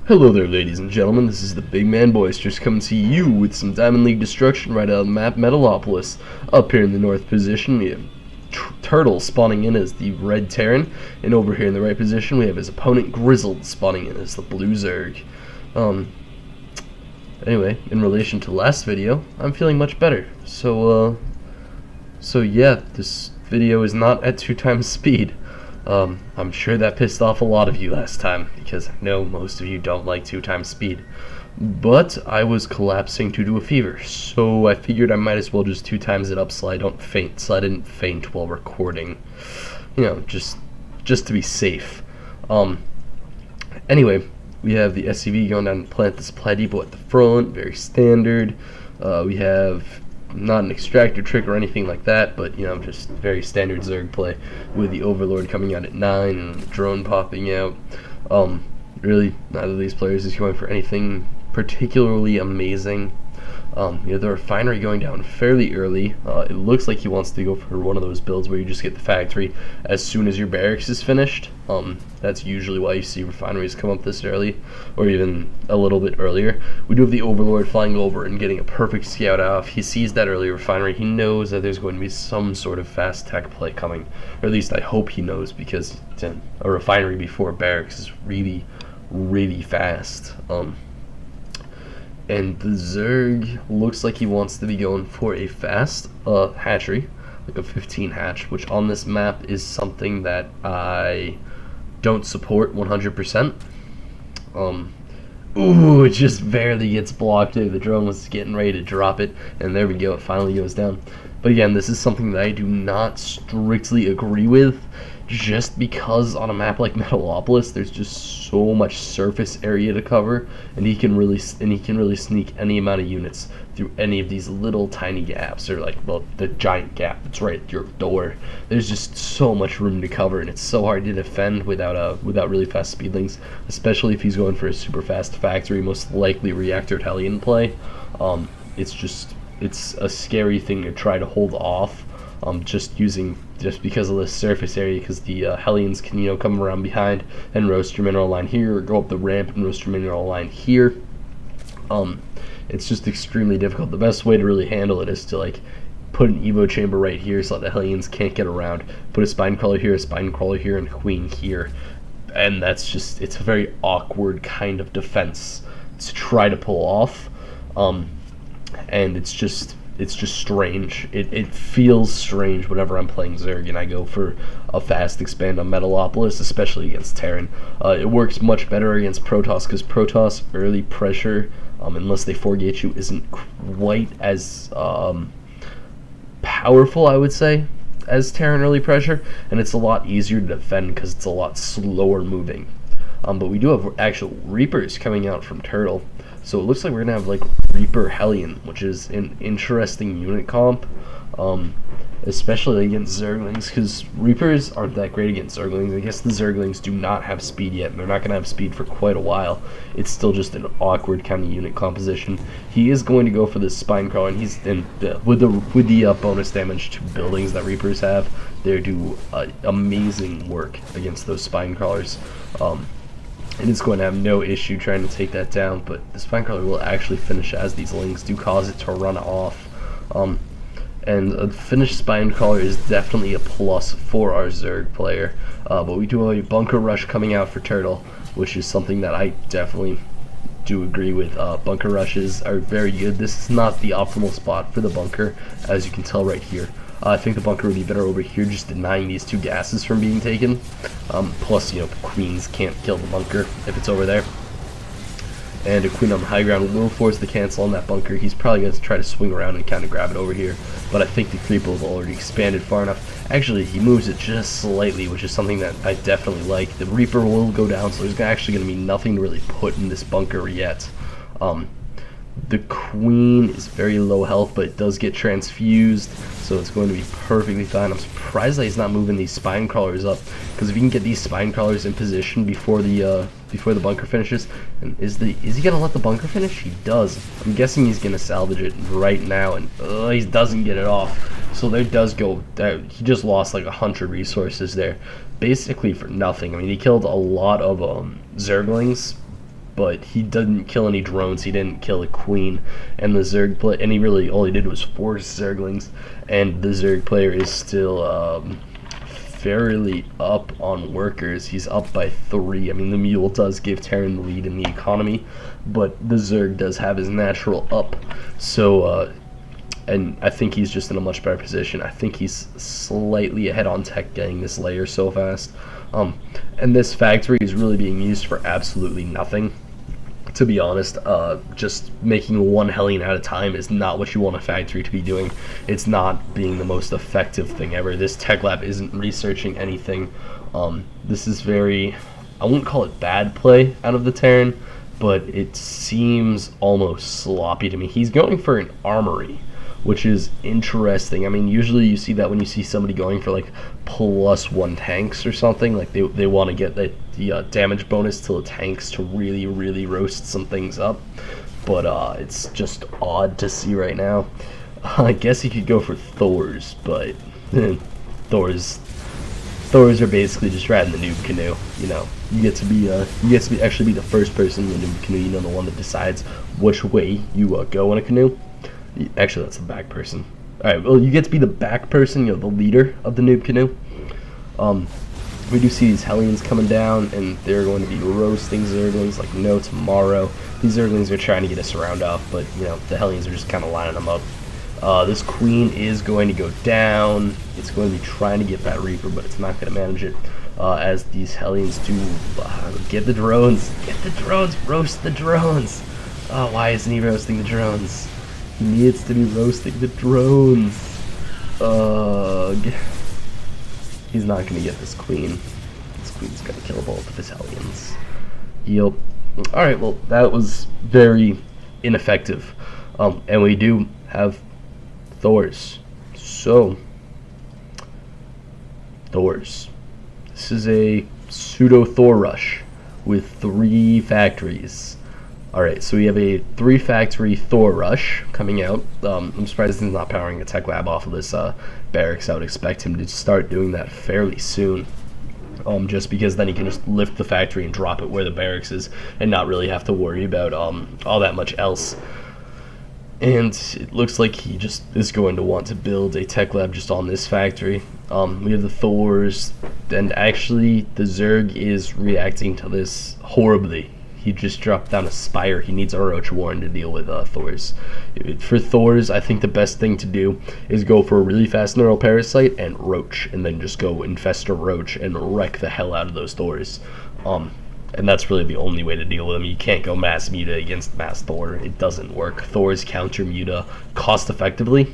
Hello there, ladies and gentlemen. This is the big man Boisterous coming to you with some Diamond League destruction right out of the map Metalopolis. Up here in the north position, we have Turtle spawning in as the red Terran, and over here in the right position, we have his opponent Grizzled spawning in as the blue Zerg. Anyway, in relation to last video, I'm feeling much better. So yeah, this video is not at 2 times speed. I'm sure that pissed off a lot of you last time, because I know most of you don't like 2 times speed. But I was collapsing due to a fever, so I figured I might as well just 2 times it up so I don't faint, so I didn't faint while recording. You know, just to be safe. Anyway, we have the SCV going down and plant the supply depot at the front, very standard. We have not an extractor trick or anything like that, but you know, just very standard Zerg play with the Overlord coming out at 9 and the drone popping out. Really, neither of these players is going for anything particularly amazing. You know, the refinery going down fairly early. It looks like he wants to go for one of those builds where you just get the factory as soon as your barracks is finished. That's usually why you see refineries come up this early, or even a little bit earlier. We do have the Overlord flying over and getting a perfect scout off. He sees that early refinery. He knows that there's going to be some sort of fast tech play coming, or at least I hope he knows, because a refinery before barracks is really, really fast. And the Zerg looks like he wants to be going for a fast hatchery, like a 15 hatch, which on this map is something that I don't support 100%. Ooh, it just barely gets blocked there. The drone was getting ready to drop it, and there we go, it finally goes down. But again, this is something that I do not strictly agree with, just because on a map like Metalopolis, there's just so much surface area to cover, and he can really sneak any amount of units through any of these little tiny gaps, or like, well, the giant gap that's right at your door. There's just so much room to cover, and it's so hard to defend without really fast speedlings, especially if he's going for a super fast factory, most likely reactored Hellion play. It's a scary thing to try to hold off. Just because of the surface area, because the Hellions can, you know, come around behind and roast your mineral line here, or go up the ramp and roast your mineral line here. It's just extremely difficult. The best way to really handle it is to like put an Evo chamber right here so that the Hellions can't get around. Put a spine crawler here, and a queen here, and it's a very awkward kind of defense to try to pull off. And it's just strange. It feels strange whenever I'm playing Zerg and I go for a fast expand on Metalopolis, especially against Terran. It works much better against Protoss, because Protoss early pressure, unless they forgate you, isn't quite as powerful, I would say, as Terran early pressure, and it's a lot easier to defend because it's a lot slower moving. But we do have actual Reapers coming out from Turtle. So it looks like we're going to have like Reaper Hellion, which is an interesting unit comp, especially against Zerglings, because Reapers aren't that great against Zerglings. I guess the Zerglings do not have speed yet, and they're not going to have speed for quite a while. It's still just an awkward kind of unit composition. He is going to go for this spine crawler, and with the bonus damage to buildings that Reapers have, they do amazing work against those spine crawlers. And it's going to have no issue trying to take that down, but the spine crawler will actually finish as these lings do cause it to run off. And a finished spine crawler is definitely a plus for our Zerg player. But we do have a bunker rush coming out for Turtle, which is something that I definitely do agree with. Bunker rushes are very good. This is not the optimal spot for the bunker, as you can tell right here. I think the bunker would be better over here, just denying these 2 gases from being taken. Plus, you know, queens can't kill the bunker if it's over there. And a queen on the high ground will force the cancel on that bunker. He's probably going to try to swing around and kind of grab it over here. But I think the creep will have already expanded far enough. Actually, he moves it just slightly, which is something that I definitely like. The Reaper will go down, so there's actually going to be nothing to really put in this bunker yet. The queen is very low health, but it does get transfused, so it's going to be perfectly fine. I'm surprised that he's not moving these spine crawlers up, because if you can get these spine crawlers in position before the bunker finishes, and is he gonna let the bunker finish? He does. I'm guessing he's gonna salvage it right now, and he doesn't get it off. So there does go. He just lost like 100 resources there, basically for nothing. I mean, he killed a lot of Zerglings, but he didn't kill any drones. He didn't kill a queen, and the Zerg play, and he really all he did was force Zerglings, and the Zerg player is still fairly up on workers. He's up by 3. I mean, the mule does give Terran the lead in the economy, but the Zerg does have his natural up. So, and I think he's just in a much better position. I think he's slightly ahead on tech getting this layer so fast. And this factory is really being used for absolutely nothing. To be honest, just making one Hellion at a time is not what you want a factory to be doing. It's not being the most effective thing ever. This tech lab isn't researching anything. This is very, I wouldn't call it bad play out of the Terran, but it seems almost sloppy to me. He's going for an armory, which is interesting. I mean, usually you see that when you see somebody going for like +1 tanks or something, like they want to get the damage bonus to the tanks to really roast some things up. But it's just odd to see right now. I guess you could go for Thors, but Thors are basically just riding the noob canoe. You know, you get to be actually be the first person in the noob canoe. You know, the one that decides which way you go in a canoe. Actually, that's the back person. Alright, well, you get to be the back person, you know, the leader of the noob canoe. We do see these Hellions coming down, and they're going to be roasting Zerglings like no tomorrow. These Zerglings are trying to get us around off, but, you know, the Hellions are just kind of lining them up. This Queen is going to go down. It's going to be trying to get that Reaper, but it's not going to manage it. As these Hellions do get the drones. Get the drones! Roast the drones! Oh, why isn't he roasting the drones? He needs to be roasting the drones. He's not going to get this Queen. This Queen's going to kill both of his Hellions. Yup. Alright, well, that was very ineffective. And we do have Thors. So, Thors. This is a pseudo-Thor rush with 3 factories. Alright, so we have a 3-factory Thor rush coming out. I'm surprised he's not powering a tech lab off of this barracks. I would expect him to start doing that fairly soon. Just because then he can just lift the factory and drop it where the barracks is and not really have to worry about all that much else. And it looks like he just is going to want to build a tech lab just on this factory. We have the Thors, and actually the Zerg is reacting to this horribly. He just dropped down a Spire. He needs a Roach Warren to deal with Thors. For Thors, I think the best thing to do is go for a really fast Neural Parasite and Roach, and then just go infest a Roach and wreck the hell out of those Thors. And that's really the only way to deal with them. You can't go Mass Muta against Mass Thor. It doesn't work. Thors counter Muta cost effectively,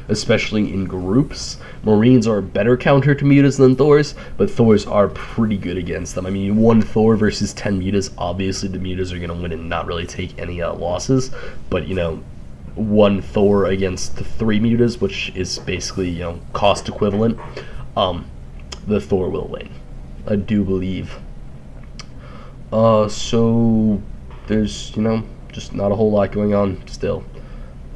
especially in groups. Marines are a better counter to Mutas than Thors, but Thors are pretty good against them. I mean, 1 Thor versus 10 Mutas, obviously the Mutas are going to win and not really take any losses, but, you know, 1 Thor against 3 Mutas, which is basically, you know, cost equivalent, the Thor will win. I do believe. So there's, you know, just not a whole lot going on still.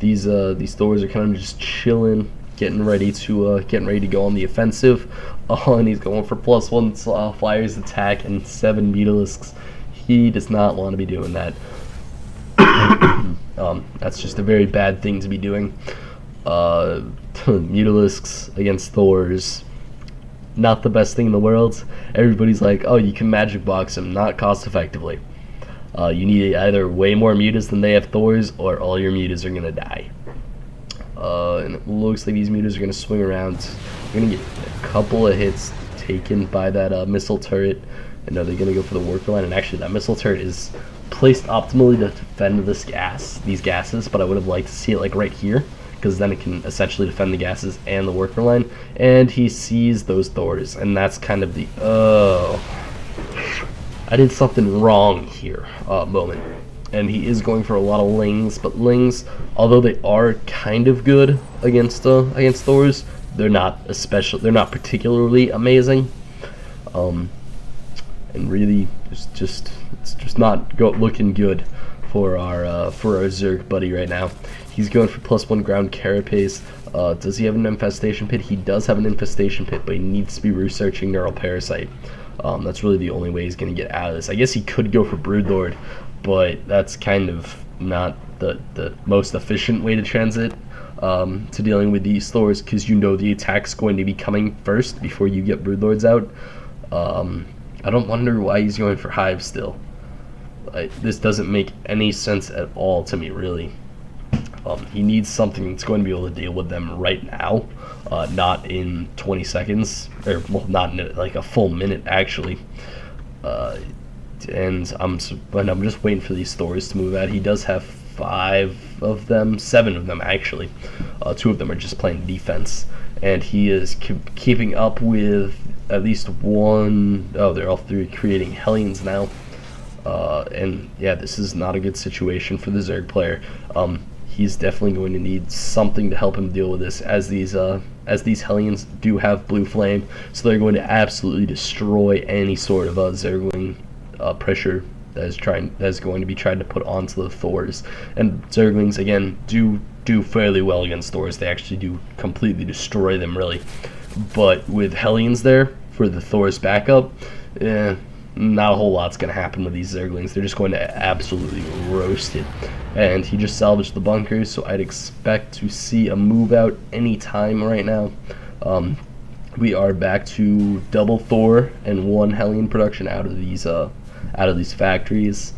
These Thors are kind of just chilling, getting ready to go on the offensive. And he's going for +1 Flyers attack and 7 Mutalisks. He does not want to be doing that. That's just a very bad thing to be doing. Mutalisks against Thors, not the best thing in the world. Everybody's like, oh, you can magic box him, not cost effectively. You need either way more Mutas than they have Thors, or all your Mutas are going to die. And it looks like these Mutas are going to swing around. We're going to get a couple of hits taken by that missile turret. And they're going to go for the worker line. And actually, that missile turret is placed optimally to defend these gases, but I would have liked to see it like right here, because then it can essentially defend the gases and the worker line. And he sees those Thors, and that's kind of the, I did something wrong here moment. And he is going for a lot of Lings, but Lings, although they are kind of good against Thors, they're not particularly amazing. And really, it's just not looking good for our Zerg buddy right now. He's going for +1 ground carapace. Does he have an infestation pit? He does have an infestation pit, but he needs to be researching Neural Parasite. That's really the only way he's going to get out of this. I guess he could go for Broodlord, but that's kind of not the most efficient way to transit to dealing with these Thors, because you know the attack's going to be coming first before you get Broodlords out. I don't wonder why he's going for Hive still. This doesn't make any sense at all to me, really. He needs something that's going to be able to deal with them right now, not in 20 seconds, or well, not in like a full minute actually. And I'm just waiting for these Thors to move out. He does have 7 of them actually. 2 of them are just playing defense, and he is keeping up with at least one. Oh, they're all 3 creating Hellions now. And yeah, this is not a good situation for the Zerg player. He's definitely going to need something to help him deal with this, as these Hellions do have blue flame, so they're going to absolutely destroy any sort of Zergling pressure that is going to be tried to put onto the Thors. And Zerglings again do fairly well against Thors. They actually do completely destroy them, really. But with Hellions there for the Thors backup, not a whole lot's going to happen with these Zerglings. They're just going to absolutely roast it. And he just salvaged the bunkers, so I'd expect to see a move out anytime right now. We are back to double Thor and 1 Hellion production out of these factories.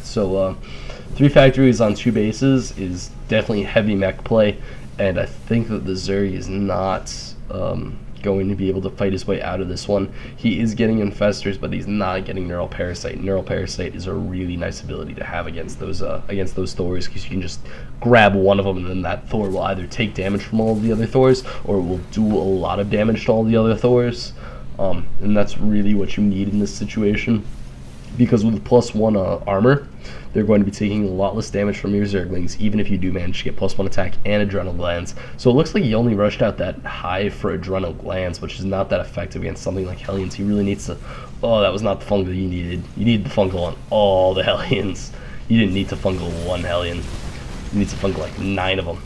So 3 factories on 2 bases is definitely heavy mech play, and I think that the Zerg is not going to be able to fight his way out of this one. He is getting Infestors, but he's not getting Neural Parasite. Neural Parasite is a really nice ability to have against those Thors, because you can just grab one of them, and then that Thor will either take damage from all of the other Thors, or it will do a lot of damage to all the other Thors. And that's really what you need in this situation, because with +1 armor, they're going to be taking a lot less damage from your Zerglings, even if you do manage to get +1 attack and Adrenal Glands. So it looks like he only rushed out that Hive for Adrenal Glands, which is not that effective against something like Hellions. He really needs to... Oh, that was not the fungal you needed. You need the fungal on all the Hellions. You didn't need to fungal 1 Hellion. You need to fungal like 9 of them.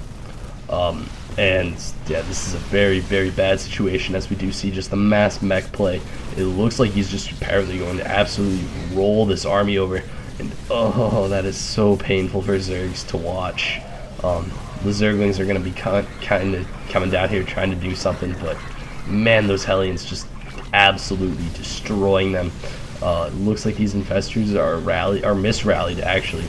And yeah, this is a very, very bad situation, as we do see just the mass mech play. It looks like he's just apparently going to absolutely roll this army over. And oh, that is so painful for Zergs to watch. The Zerglings are going to be kind of coming down here trying to do something, but man, those Hellions just absolutely destroying them. It looks like these Infestors are misrallied actually.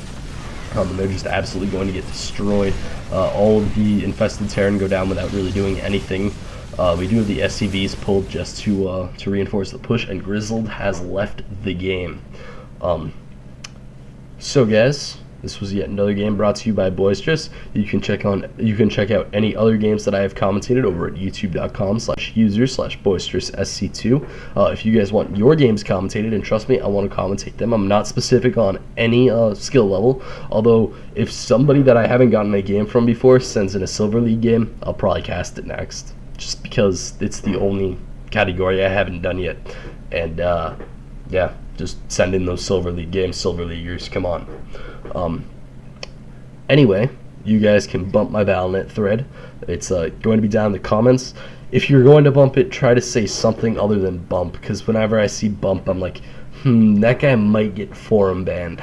They're just absolutely going to get destroyed. All of the infested Terran go down without really doing anything. We do have the SCVs pulled just to reinforce the push, and Grizzled has left the game. So guys, this was yet another game brought to you by Boisterous. You can check out any other games that I have commentated over at youtube.com/user/boisteroussc2. If you guys want your games commentated, and trust me, I want to commentate them. I'm not specific on any skill level, although if somebody that I haven't gotten a game from before sends in a Silver League game, I'll probably cast it next, just because it's the only category I haven't done yet. And yeah, just send in those Silver League games, Silver Leaguers, come on. Anyway, you guys can bump my Battle.net thread. It's going to be down in the comments. If you're going to bump it, try to say something other than bump, because whenever I see bump, I'm like, that guy might get forum banned,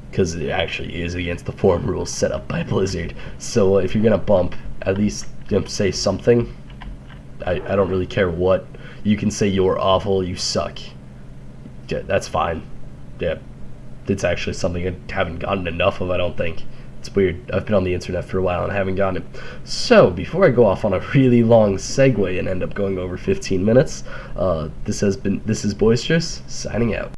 because it actually is against the forum rules set up by Blizzard. So if you're going to bump, at least say something. I don't really care what. You can say you're awful, you suck. Yeah, that's fine. Yeah, it's actually something I haven't gotten enough of, I don't think. It's weird. I've been on the internet for a while and I haven't gotten it. So, before I go off on a really long segue and end up going over 15 minutes, this is Boisterous, signing out.